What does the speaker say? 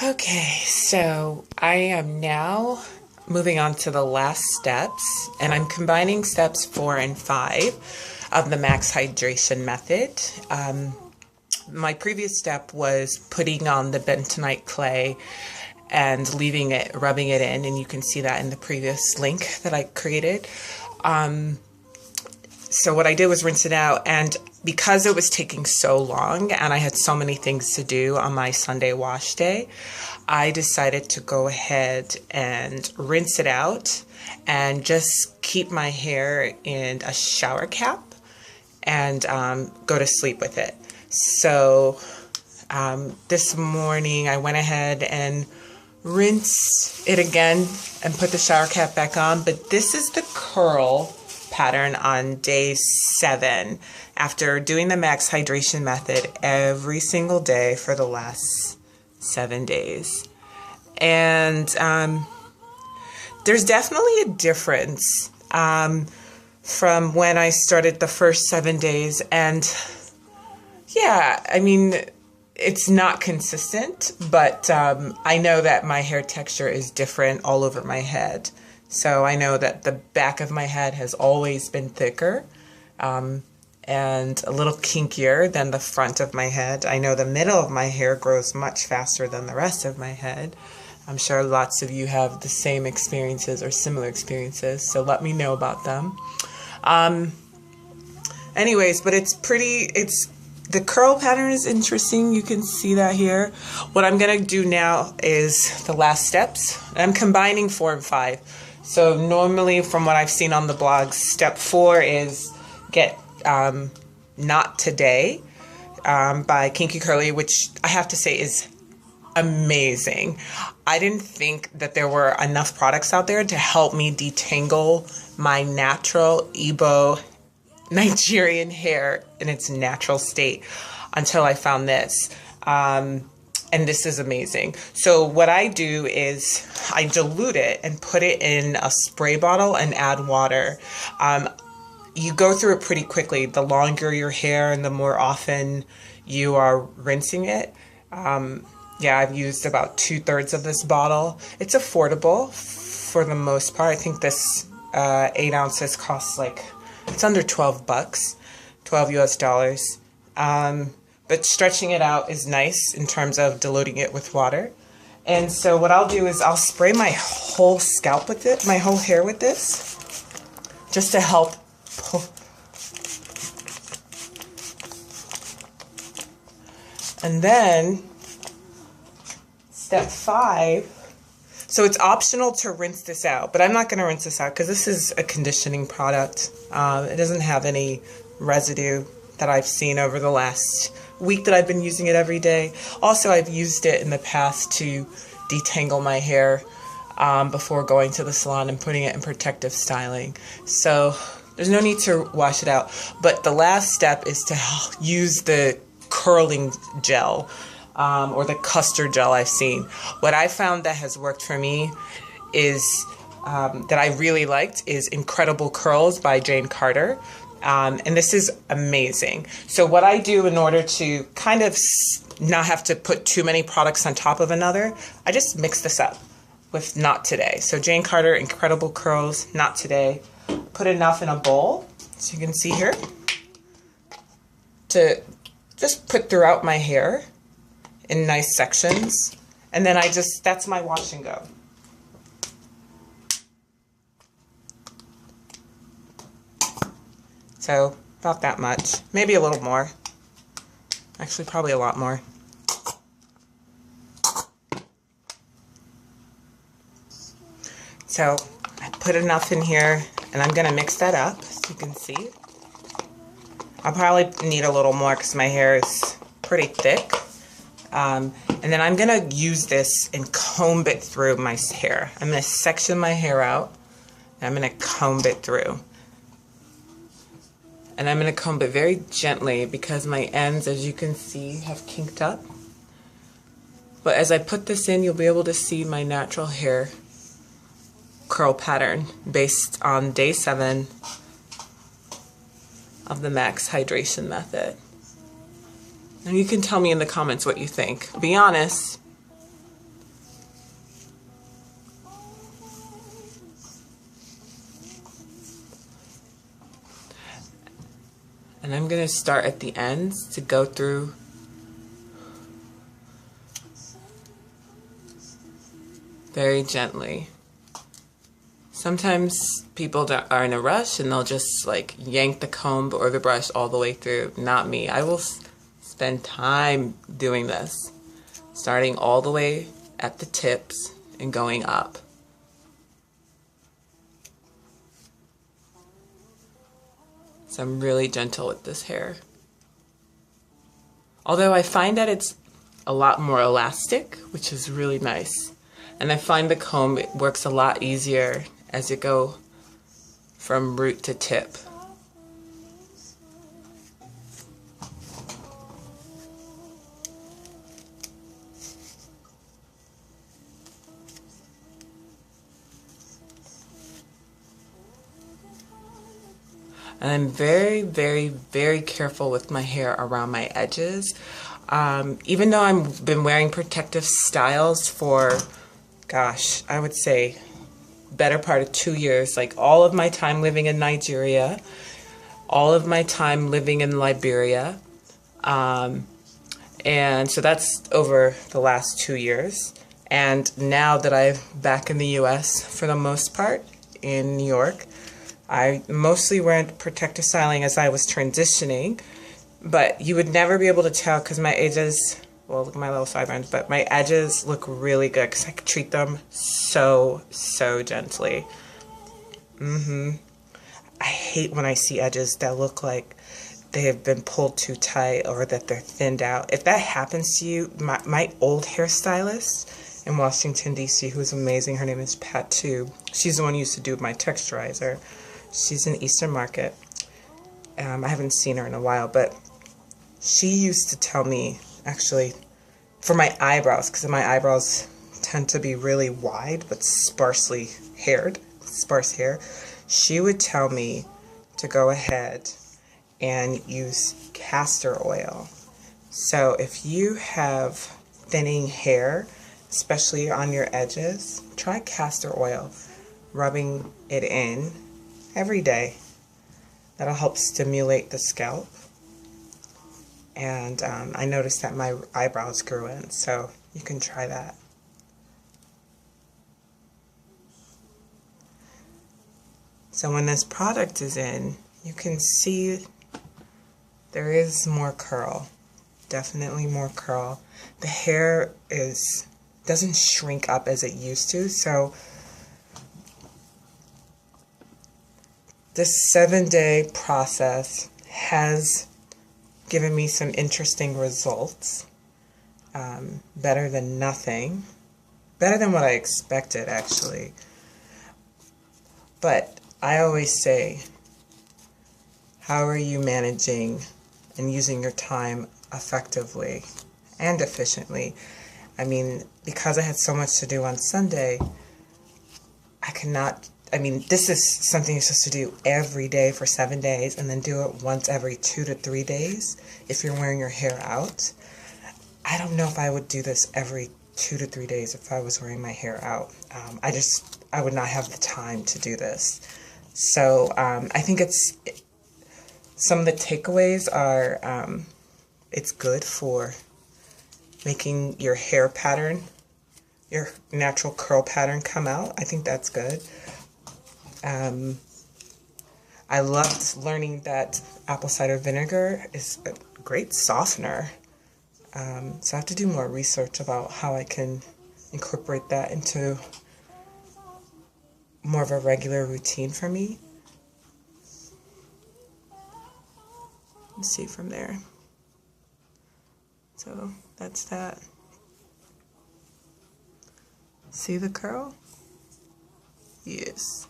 Okay, so I am now moving on to the last steps, and I'm combining steps 4 and 5 of the max hydration method. My previous step was putting on the bentonite clay and leaving it, rubbing it in, and you can see that in the previous link that I created. So what I did was rinse it out, and because it was taking so long and I had so many things to do on my Sunday wash day, I decided to go ahead and rinse it out and just keep my hair in a shower cap and go to sleep with it. So this morning I went ahead and rinsed it again and put the shower cap back on, but this is the curl pattern on day 7 after doing the max hydration method every single day for the last 7 days. And there's definitely a difference from when I started the first 7 days. And yeah, I mean, it's not consistent, but I know that my hair texture is different all over my head. So I know that the back of my head has always been thicker and a little kinkier than the front of my head. I know the middle of my hair grows much faster than the rest of my head. I'm sure lots of you have the same experiences or similar experiences, so let me know about them. Anyways, but the curl pattern is interesting. You can see that here. What I'm going to do now is the last steps. I'm combining 4 and 5. So normally from what I've seen on the blog, step 4 is get Not Today by Kinky Curly, which I have to say is amazing. I didn't think that there were enough products out there to help me detangle my natural Igbo Nigerian hair in its natural state until I found this. And this is amazing. So what I do is I dilute it and put it in a spray bottle and add water. You go through it pretty quickly. The longer your hair and the more often you are rinsing it. Yeah, I've used about 2/3 of this bottle. It's affordable for the most part. I think this 8 ounces costs it's under $12, 12 US dollars. But stretching it out is nice in terms of diluting it with water. And so what I'll do is I'll spray my whole scalp with it, my whole hair with this, just to help pull. And then step 5, so it's optional to rinse this out, but I'm not going to rinse this out because this is a conditioning product. It doesn't have any residue that I've seen over the last week that I've been using it every day. Also, I've used it in the past to detangle my hair before going to the salon and putting it in protective styling. So there's no need to wash it out. But the last step is to use the curling gel or the custard gel I've seen. What I found that has worked for me is that I really liked is Incredible Curls by Jane Carter. And this is amazing. So what I do in order to kind of not have to put too many products on top of another, I just mix this up with Not Today. So Jane Carter, Incredible Curls, Not Today. Put enough in a bowl, so you can see here, to just put throughout my hair in nice sections. And then that's my wash and go. So about that much, maybe a little more. Actually, probably a lot more. So I put enough in here, and I'm gonna mix that up so you can see. I'll probably need a little more because my hair is pretty thick. And then I'm gonna use this and comb it through my hair. I'm gonna section my hair out, and I'm gonna comb it through. And I'm going to comb it very gently because my ends, as you can see, have kinked up. But as I put this in, you'll be able to see my natural hair curl pattern based on day 7 of the max hydration method. And you can tell me in the comments what you think. Be honest. And I'm going to start at the ends to go through very gently. Sometimes people are in a rush and they'll just like yank the comb or the brush all the way through. Not me. I will spend time doing this, starting all the way at the tips and going up. So I'm really gentle with this hair. Although I find that it's a lot more elastic, which is really nice. And I find the comb, it works a lot easier as you go from root to tip. And I'm very, very, very careful with my hair around my edges. Even though I've been wearing protective styles for, gosh, I would say better part of 2 years, like all of my time living in Nigeria, all of my time living in Liberia. And so that's over the last 2 years. And now that I'm back in the US for the most part, in New York, I mostly went protective styling as I was transitioning, but you would never be able to tell because my edges, well, look at my little sideburns, but my edges look really good because I treat them so gently. I hate when I see edges that look like they have been pulled too tight or that they're thinned out. If that happens to you, my old hairstylist in Washington, D.C., who's amazing, her name is Pat Tube. She's the one who used to do my texturizer. She's in Eastern Market. I haven't seen her in a while, but she used to tell me, actually, for my eyebrows, because my eyebrows tend to be really wide but sparsely haired, sparse hair, she would tell me to go ahead and use castor oil. So if you have thinning hair, especially on your edges, try castor oil, rubbing it in every day. That'll help stimulate the scalp. And I noticed that my eyebrows grew in, so you can try that. So when this product is in, you can see there is more curl. Definitely more curl. The hair doesn't shrink up as it used to, so this 7-day process has given me some interesting results. Better than nothing. Better than what I expected, actually. But I always say, how are you managing and using your time effectively and efficiently? I mean, because I had so much to do on Sunday, this is something you're supposed to do every day for 7 days and then do it once every 2 to 3 days if you're wearing your hair out. I don't know if I would do this every 2 to 3 days if I was wearing my hair out. I would not have the time to do this. So I think some of the takeaways are it's good for making your hair pattern, your natural curl pattern come out. I think that's good. I loved learning that apple cider vinegar is a great softener. So I have to do more research about how I can incorporate that into more of a regular routine for me. Let's see from there. So that's that. See the curl? Yes.